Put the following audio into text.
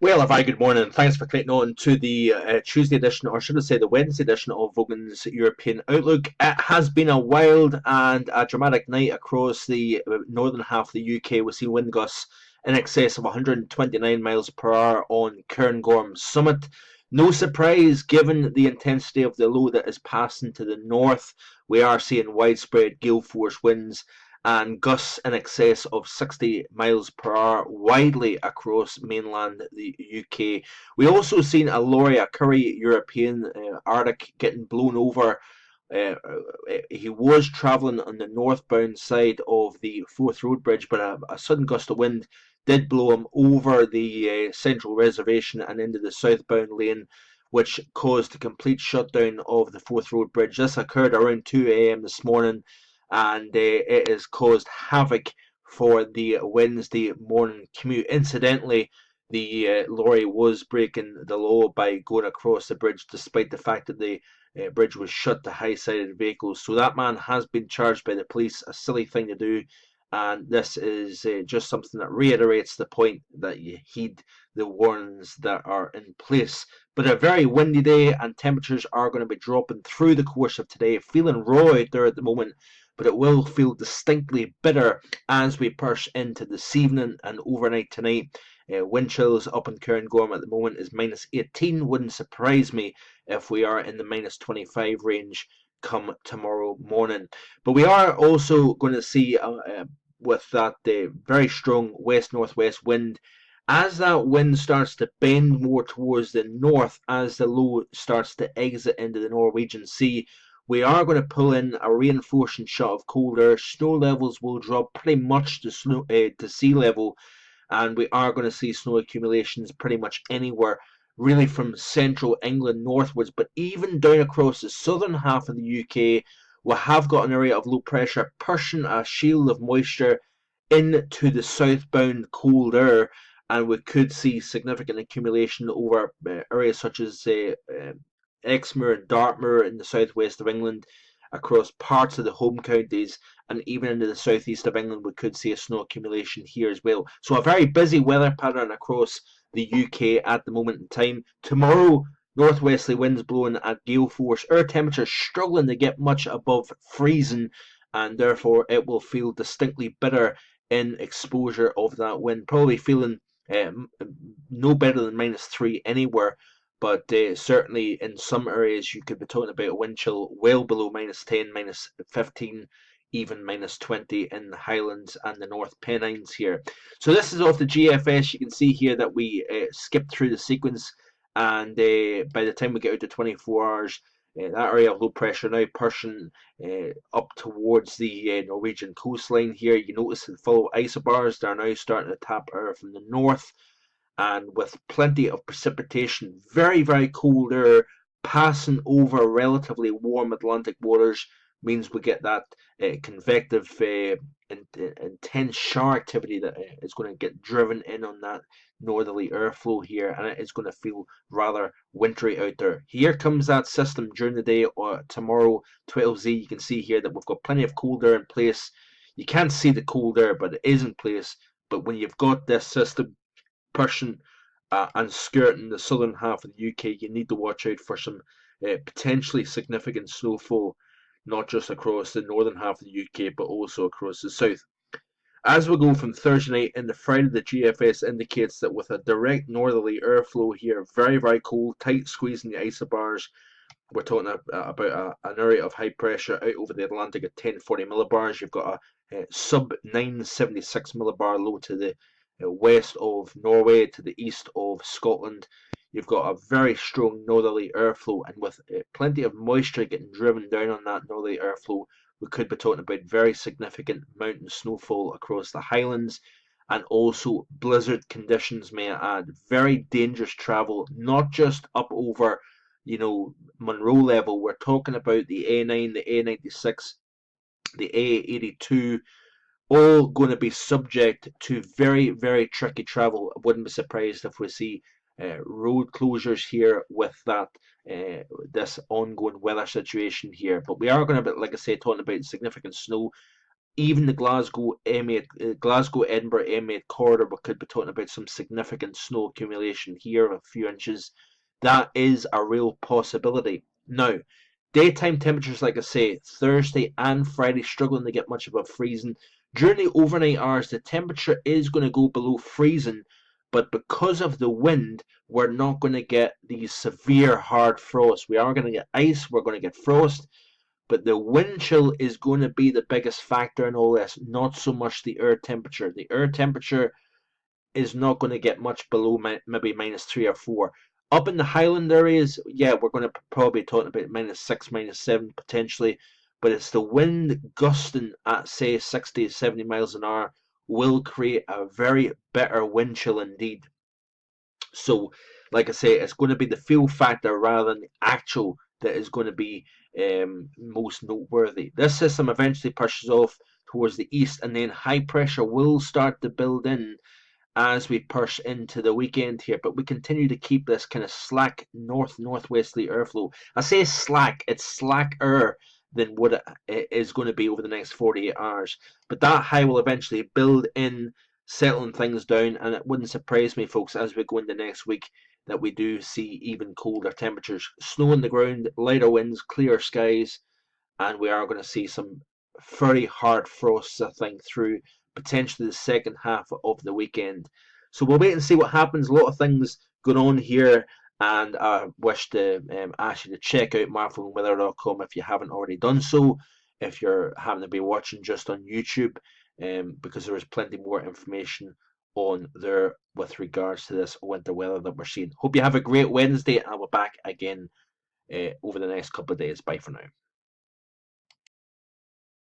Well, a very good morning. Thanks for clicking on to the Tuesday edition, or should I say the Wednesday edition of Vogan's European Outlook. It has been a wild and a dramatic night across the northern half of the UK. We've seen wind gusts in excess of 129 miles per hour on Cairngorm Summit. No surprise given the intensity of the low that is passing to the north. We are seeing widespread gale force winds and gusts in excess of 60 miles per hour widely across mainland the UK. We also seen a lorry, a Curry European Arctic, getting blown over. He was travelling on the northbound side of the Forth Road Bridge, but a sudden gust of wind did blow him over the central reservation and into the southbound lane, which caused a complete shutdown of the Forth Road Bridge. This occurred around 2 a.m. this morning, and it has caused havoc for the Wednesday morning commute. Incidentally, the lorry was breaking the law by going across the bridge, despite the fact that the bridge was shut to high-sided vehicles. So that man has been charged by the police. A silly thing to do, and this is just something that reiterates the point that you heed the warnings that are in place. But a very windy day, and temperatures are going to be dropping through the course of today. Feeling raw out there at the moment, but it will feel distinctly bitter as we push into this evening and overnight tonight. Wind chills up in Cairngorm at the moment is minus 18. Wouldn't surprise me if we are in the minus 25 range come tomorrow morning. But we are also going to see, with that very strong west northwest wind, as that wind starts to bend more towards the north, as the low starts to exit into the Norwegian Sea, we are going to pull in a reinforcing shot of cold air. Snow levels will drop pretty much to sea level, and we are going to see snow accumulations pretty much anywhere, really from central England northwards, but even down across the southern half of the UK. We have got an area of low pressure pushing a shield of moisture into the southbound cold air, and we could see significant accumulation over areas such as Exmoor and Dartmoor in the southwest of England, across parts of the home counties, and even into the southeast of England. We could see a snow accumulation here as well. So a very busy weather pattern across the UK at the moment in time. Tomorrow, northwesterly winds blowing at gale force. Air temperatures struggling to get much above freezing, and therefore it will feel distinctly bitter in exposure of that wind. Probably feeling no better than -3 anywhere, but certainly in some areas you could be talking about a wind chill well below -10, -15, even -20 in the Highlands and the North Pennines here. So this is off the GFS. You can see here that we skipped through the sequence, and by the time we get out to 24 hours, that area of low pressure now pushing up towards the Norwegian coastline here. You notice the full isobars, they're now starting to tap air from the north, and with plenty of precipitation, very, very cold air passing over relatively warm Atlantic waters means we get that convective, intense shower activity that is going to get driven in on that northerly airflow here, and it is going to feel rather wintry out there. Here comes that system during the day, or tomorrow 12Z. You can see here that we've got plenty of cold air in place. You can't see the cold air, but it is in place. But when you've got this system pushing and skirting the southern half of the UK, you need to watch out for some potentially significant snowfall, not just across the northern half of the UK, but also across the south. As we go from Thursday night into Friday, the GFS indicates that with a direct northerly airflow here, very, very cold, tight squeezing the isobars. We're talking about an area of high pressure out over the Atlantic at 1040 millibars. You've got a sub 976 millibar low to the west of Norway, to the east of Scotland. You've got a very strong northerly airflow, and with plenty of moisture getting driven down on that northerly airflow, we could be talking about very significant mountain snowfall across the Highlands, and also blizzard conditions, may I add. Very dangerous travel, not just up over, Monroe level. We're talking about the A9, the A96, the A82, all going to be subject to very, very tricky travel. I wouldn't be surprised if we see road closures here with that this ongoing weather situation here. But we are going to be, like I say, talking about significant snow even the Glasgow Edinburgh M8 corridor, we could be talking about some significant snow accumulation here, a few inches. That is a real possibility. Now, daytime temperatures, like I say, Thursday and Friday, struggling to get much above freezing. During the overnight hours, the temperature is going to go below freezing, but because of the wind, we're not going to get these severe hard frosts. We are going to get ice, we're going to get frost, but the wind chill is going to be the biggest factor in all this, not so much the air temperature. The air temperature is not going to get much below maybe -3 or -4. Up in the Highland areas, yeah, we're going to probably talking about -6, -7 potentially, but it's the wind gusting at say 60 to 70 miles an hour will create a very bitter wind chill indeed. So, like I say, it's going to be the feel factor rather than the actual that is going to be most noteworthy. This system eventually pushes off towards the east, and then high pressure will start to build in as we push into the weekend here, but we continue to keep this kind of slack northwesterly airflow. I say slack, it's slacker than what it is going to be over the next 48 hours. But that high will eventually build in, settling things down, and it wouldn't surprise me, folks, as we go into next week that we do see even colder temperatures. Snow on the ground, lighter winds, clear skies, and we are going to see some very hard frosts, I think, through potentially the second half of the weekend. So we'll wait and see what happens. A lot of things going on here, and I wish to ask you to check out marfieldweather.com if you haven't already done so. If you're having to be watching just on YouTube, because there is plenty more information on there with regards to this winter weather that we're seeing. Hope you have a great Wednesday, and I'll be back again over the next couple of days. Bye for now.